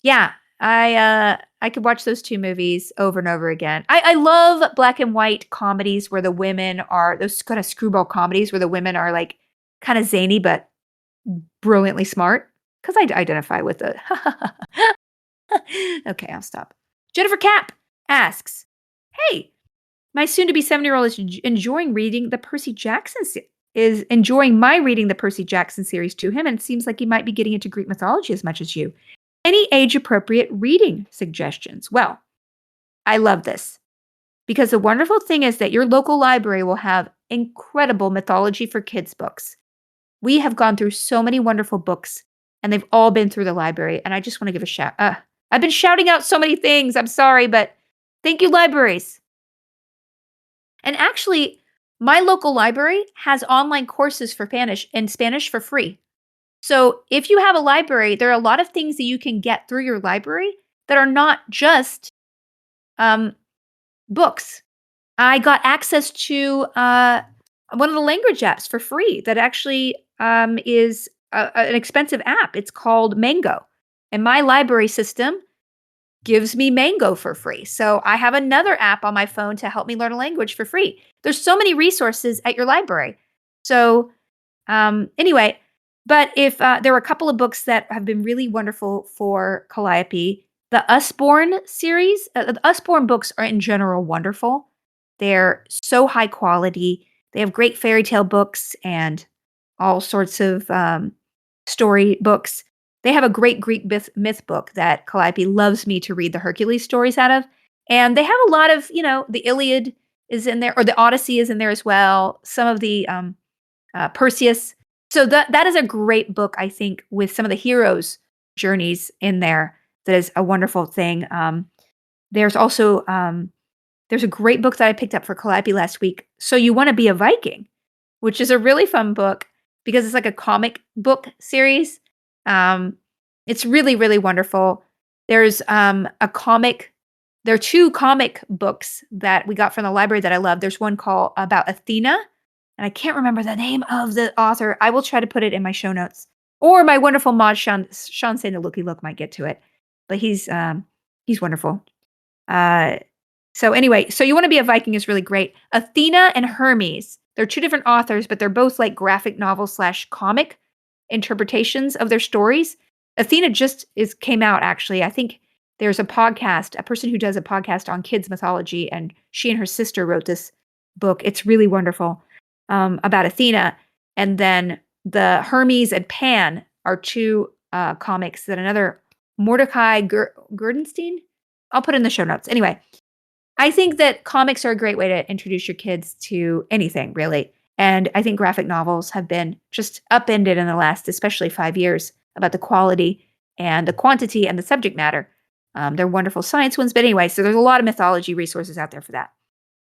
yeah, I could watch those 2 movies over and over again. I love black and white comedies where the women are those kind of screwball comedies where the women are like kind of zany but brilliantly smart because I identify with the. Okay, I'll stop. Jennifer Cap asks, "Hey, my soon-to-be 7-year-old is enjoying reading the Percy Jackson is enjoying my reading the Percy Jackson series to him, and it seems like he might be getting into Greek mythology as much as you. Any age-appropriate reading suggestions?" Well, I love this because the wonderful thing is that your local library will have incredible mythology for kids books. We have gone through so many wonderful books, and they've all been through the library, and I just want to give a shout. I've been shouting out so many things. I'm sorry, but thank you, libraries. And actually, my local library has online courses for Spanish for free. So if you have a library, there are a lot of things that you can get through your library that are not just um, books. I got access to one of the language apps for free that actually is an expensive app. It's called Mango. And my library system gives me Mango for free. So I have another app on my phone to help me learn a language for free. There's so many resources at your library. So anyway, but if there were a couple of books that have been really wonderful for Calliope, the Usborne series, the Usborne books are in general wonderful. They're so high quality. They have great fairy tale books and all sorts of story books. They have a great Greek myth book that Calliope loves me to read the Hercules stories out of. And they have a lot of, the Iliad is in there, or the Odyssey is in there as well. Some of the Perseus. So that is a great book, I think, with some of the heroes' journeys in there. That is a wonderful thing. There's also there's a great book that I picked up for Calliope last week. So You Want to Be a Viking, which is a really fun book because it's like a comic book series. It's really, really wonderful. There's a comic. There are two comic books that we got from the library that I love. There's one called about Athena, and I can't remember the name of the author. I will try to put it in my show notes. Or my wonderful mod Sean Say the Looky Look might get to it, but he's wonderful. So anyway, So You Want to Be a Viking is really great. Athena and Hermes. They're two different authors, but they're both like graphic novel / comic interpretations of their stories. Athena just came out actually. I think there's a person who does a podcast on kids mythology, and she and her sister wrote this book. It's really wonderful about Athena. And then the Hermes and Pan are two comics that another Mordecai Gurdenstein. I'll put in the show notes. Anyway, I think that comics are a great way to introduce your kids to anything, really. And I think graphic novels have been just upended in the last, especially 5 years, about the quality and the quantity and the subject matter. They're wonderful science ones, but anyway, so there's a lot of mythology resources out there for that.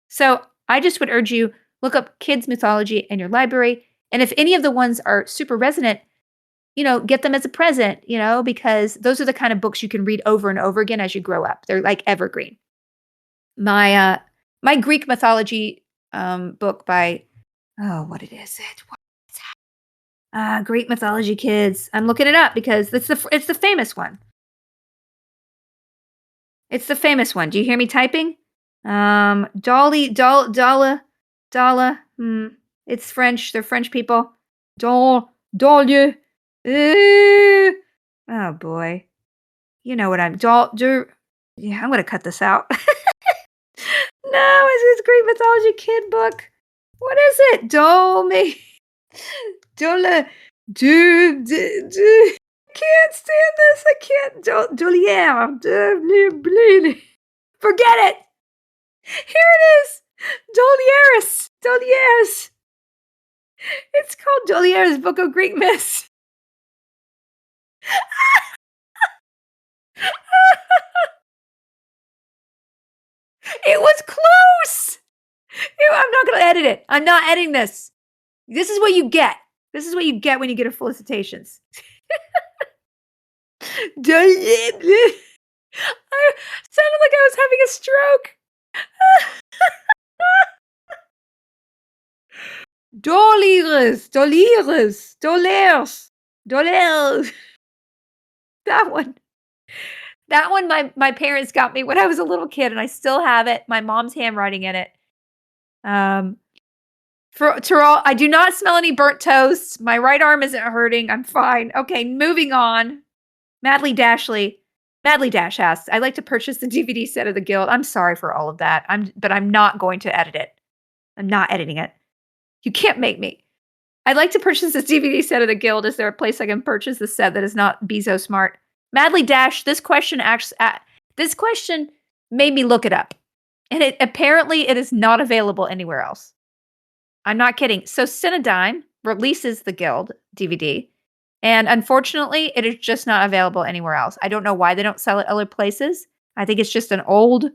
So I just would urge you, look up kids' mythology in your library. And if any of the ones are super resonant, get them as a present, because those are the kind of books you can read over and over again as you grow up. They're like evergreen. My Greek mythology book by what is it? Greek mythology kids. I'm looking it up because it's the famous one. It's the famous one. Do you hear me typing? Dalla. It's French. They're French people. Dolly. Oh boy. You know what I'm yeah, I'm gonna cut this out. No, it's Greek mythology kid book. What is it? Dole. Can't stand this. I can't. Dolière. Forget it. Here it is. Dolieres. It's called Doliere's Book of Greek Myths. It was close. I'm not going to edit it. I'm not editing this. This is what you get. This is what you get when you get a felicitations. I sounded like I was having a stroke. Dolires. That one my parents got me when I was a little kid, and I still have it. My mom's handwriting in it. I do not smell any burnt toast. My right arm isn't hurting. I'm fine. Okay, moving on. Madly Dash asks, I'd like to purchase the DVD set of the Guild. I'm sorry for all of that. But I'm not going to edit it. I'm not editing it. You can't make me. I'd like to purchase this DVD set of the Guild. Is there a place I can purchase the set that is not Bezo Smart? Madly Dash, this question made me look it up. And apparently it is not available anywhere else. I'm not kidding. So Cinedigm releases the Guild DVD. And unfortunately, it is just not available anywhere else. I don't know why they don't sell it other places. I think it's just an old,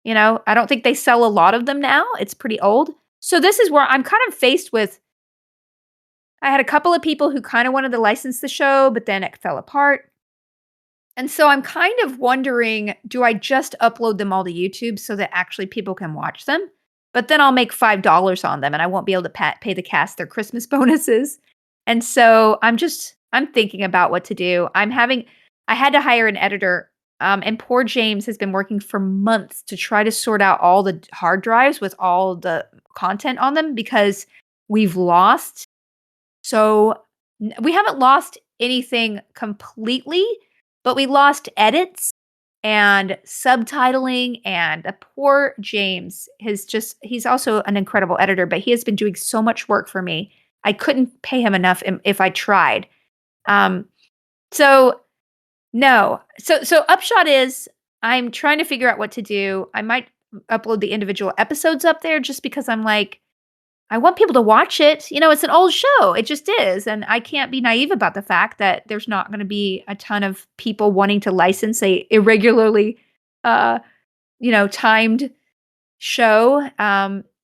I don't think they sell a lot of them now. It's pretty old. So this is where I'm kind of faced with, I had a couple of people who kind of wanted to license the show, but then it fell apart. And so I'm kind of wondering, do I just upload them all to YouTube so that actually people can watch them? But then I'll make $5 on them and I won't be able to pay the cast their Christmas bonuses. And so I'm thinking about what to do. I had to hire an editor, and poor James has been working for months to try to sort out all the hard drives with all the content on them because we've lost so we haven't lost anything completely, but we lost edits and subtitling, and poor James he's also an incredible editor, but he has been doing so much work for me. I couldn't pay him enough if I tried. Um, so no. So upshot is I'm trying to figure out what to do. I might upload the individual episodes up there just because I'm like, I want people to watch it. It's an old show. It just is. And I can't be naive about the fact that there's not going to be a ton of people wanting to license a irregularly, uh, timed show.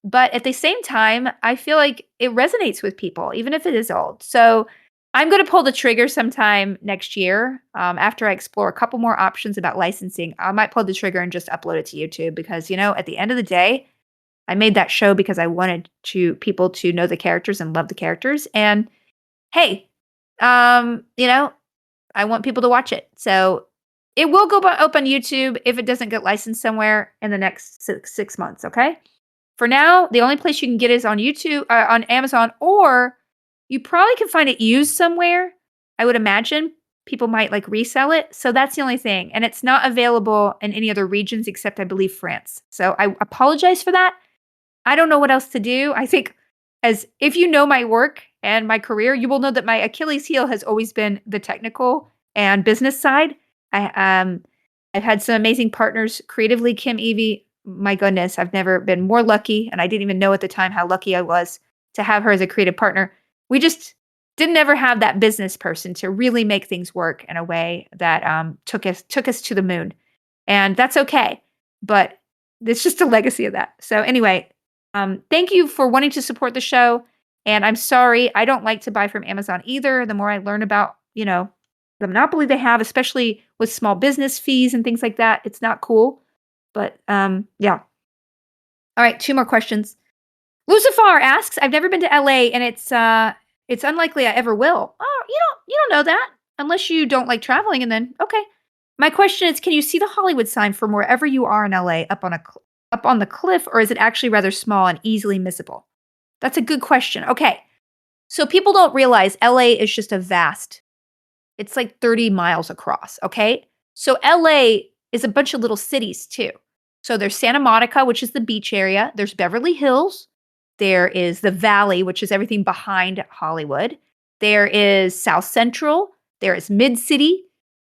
But at the same time, I feel like it resonates with people, even if it is old. So I'm going to pull the trigger sometime next year. After I explore a couple more options about licensing, I might pull the trigger and just upload it to YouTube because, at the end of the day, I made that show because I wanted people to know the characters and love the characters. And hey, I want people to watch it. So it will go up on YouTube if it doesn't get licensed somewhere in the next 6 months. Okay. For now, the only place you can get it is on YouTube, on Amazon, or you probably can find it used somewhere. I would imagine people might like resell it. So that's the only thing. And it's not available in any other regions except, I believe, France. So I apologize for that. I don't know what else to do. I think as if you know my work and my career, you will know that my Achilles heel has always been the technical and business side. I've had some amazing partners creatively. Kim, Evie, my goodness, I've never been more lucky, and I didn't even know at the time how lucky I was to have her as a creative partner. We just didn't ever have that business person to really make things work in a way that took us to the moon, and that's okay. But it's just a legacy of that. So anyway, thank you for wanting to support the show. And I'm sorry, I don't like to buy from Amazon either. The more I learn about, the monopoly they have, especially with small business fees and things like that, it's not cool. But yeah. All right, two more questions. Lucifar asks, I've never been to LA and it's unlikely I ever will. Oh, you don't know that unless you don't like traveling and then okay. My question is, can you see the Hollywood sign from wherever you are in LA up on the cliff, or is it actually rather small and easily missable? That's a good question. Okay. So people don't realize LA is just it's like 30 miles across. Okay. So LA is a bunch of little cities too. So there's Santa Monica, which is the beach area. There's Beverly Hills. There is the Valley, which is everything behind Hollywood. There is South Central. There is Mid City,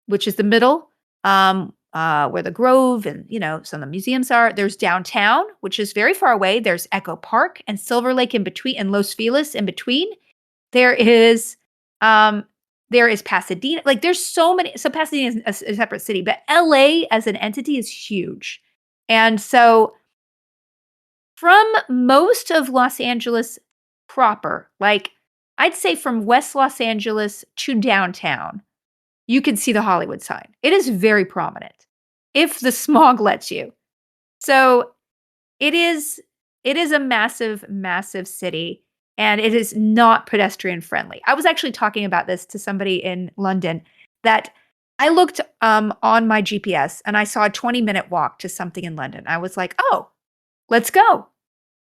which is the middle, where the Grove and some of the museums are. There's downtown, which is very far away. There's Echo Park and Silver Lake in between, and Los Feliz in between. There is Pasadena. Like there's so many. So Pasadena is a separate city, but LA as an entity is huge, and so from most of Los Angeles proper, like I'd say from West Los Angeles to downtown, you can see the Hollywood sign. It is very prominent if the smog lets you. So it is a massive, massive city, and it is not pedestrian friendly. I was actually talking about this to somebody in London that I looked on my GPS and I saw a 20-minute walk to something in London. I was like, oh, let's go.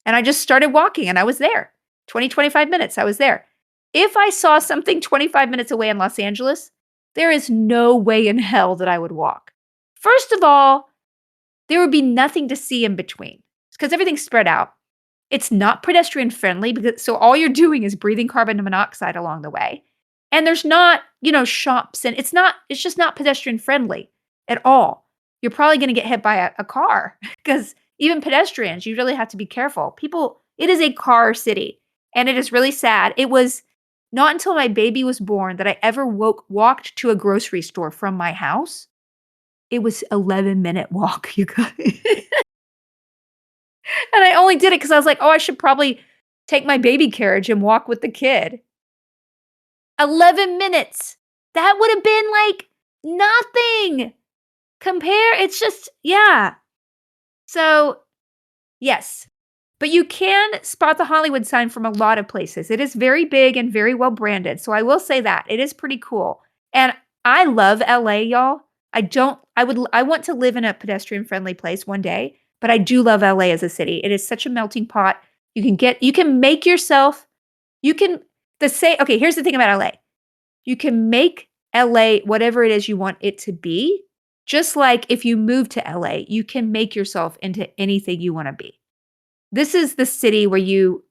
And I just started walking and I was there. 25 minutes, I was there. If I saw something 25 minutes away in Los Angeles, there is no way in hell that I would walk. First of all, there would be nothing to see in between because everything's spread out. It's not pedestrian friendly so all you're doing is breathing carbon monoxide along the way. And there's not, shops and it's just not pedestrian friendly at all. You're probably going to get hit by a car because even pedestrians, you really have to be careful. It is a car city and it is really sad. It was not until my baby was born that I ever walked to a grocery store from my house. It was 11-minute walk, you guys. And I only did it because I was like, oh, I should probably take my baby carriage and walk with the kid. 11 minutes. That would have been like nothing. It's just, yeah. So, yes. But you can spot the Hollywood sign from a lot of places. It is very big and very well branded. So I will say that. It is pretty cool. And I love LA, y'all. I want to live in a pedestrian friendly place one day, but I do love LA as a city. It is such a melting pot. You can make yourself, you can, okay, here's the thing about LA. You can make LA whatever it is you want it to be. Just like if you move to LA, you can make yourself into anything you want to be. This is the city where you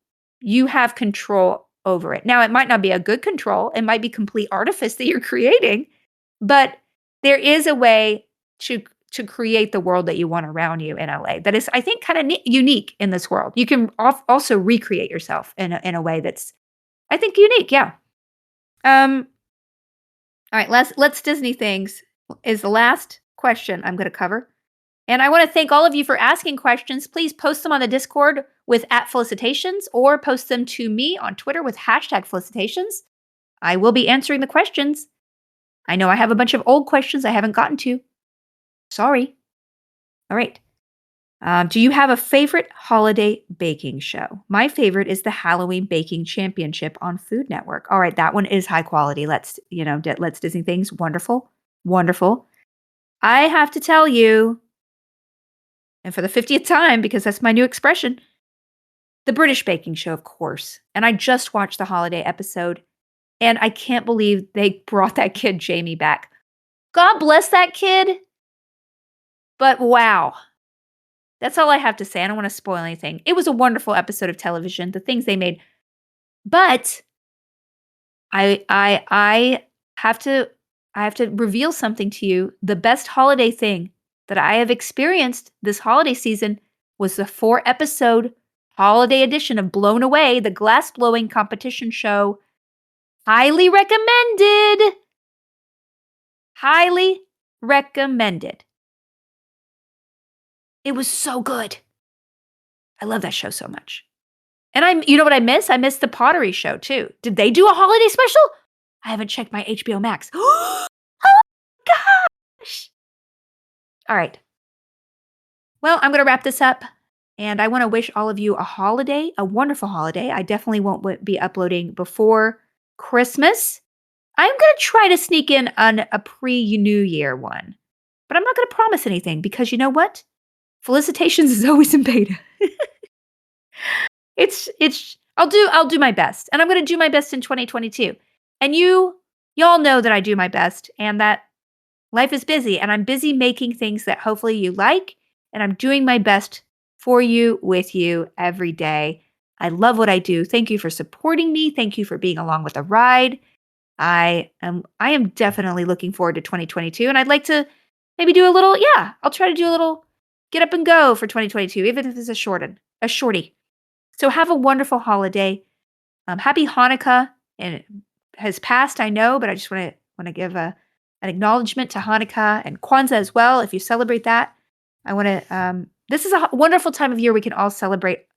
have control over it. Now, it might not be a good control. It might be complete artifice that you're creating, but there is a way to create the world that you want around you in LA that is, I think, kind of unique in this world. You can also recreate yourself in a way that's, I think, unique. Yeah. All right, let's Disney things is the last question I'm going to cover. And I want to thank all of you for asking questions. Please post them on the Discord with @felicitations or post them to me on Twitter with #felicitations. I will be answering the questions. I know I have a bunch of old questions I haven't gotten to. Sorry. All right. Do you have a favorite holiday baking show? My favorite is the Halloween Baking Championship on Food Network. All right, that one is high quality. Let's Disney things. Wonderful. Wonderful. I have to tell you, and for the 50th time, because that's my new expression, the British Baking Show, of course. And I just watched the holiday episode, and I can't believe they brought that kid Jamie back. God bless that kid. But wow. That's all I have to say. I don't want to spoil anything. It was a wonderful episode of television, the things they made. But I have to reveal something to you. The best holiday thing that I have experienced this holiday season was the 4-episode holiday edition of Blown Away, the glass blowing competition show. Highly recommended. Highly recommended. It was so good. I love that show so much. And you know what I miss? I miss the pottery show too. Did they do a holiday special? I haven't checked my HBO Max. Oh gosh. All right. Well, I'm going to wrap this up. And I want to wish all of you a wonderful holiday. I definitely won't be uploading before Christmas. I'm going to try to sneak in on a pre-New Year one. But I'm not going to promise anything because you know what? Felicitations is always in beta. I'll do my best. And I'm going to do my best in 2022. And y'all know that I do my best and that life is busy and I'm busy making things that hopefully you like. And I'm doing my best for you, with you every day. I love what I do. Thank you for supporting me. Thank you for being along with the ride. I am definitely looking forward to 2022. And I'd like to maybe do I'll try to do a little get up and go for 2022, even if it's a shorty. So have a wonderful holiday. Happy Hanukkah. And it has passed, I know, but I just want to give an acknowledgement to Hanukkah and Kwanzaa as well. If you celebrate that, I want to. This is a wonderful time of year we can all celebrate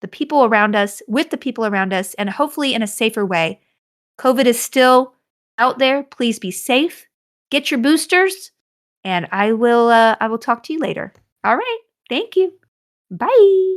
the people around us, with the people around us, and hopefully in a safer way. COVID is still out there. Please be safe. Get your boosters, and I will talk to you later. All right. Thank you. Bye.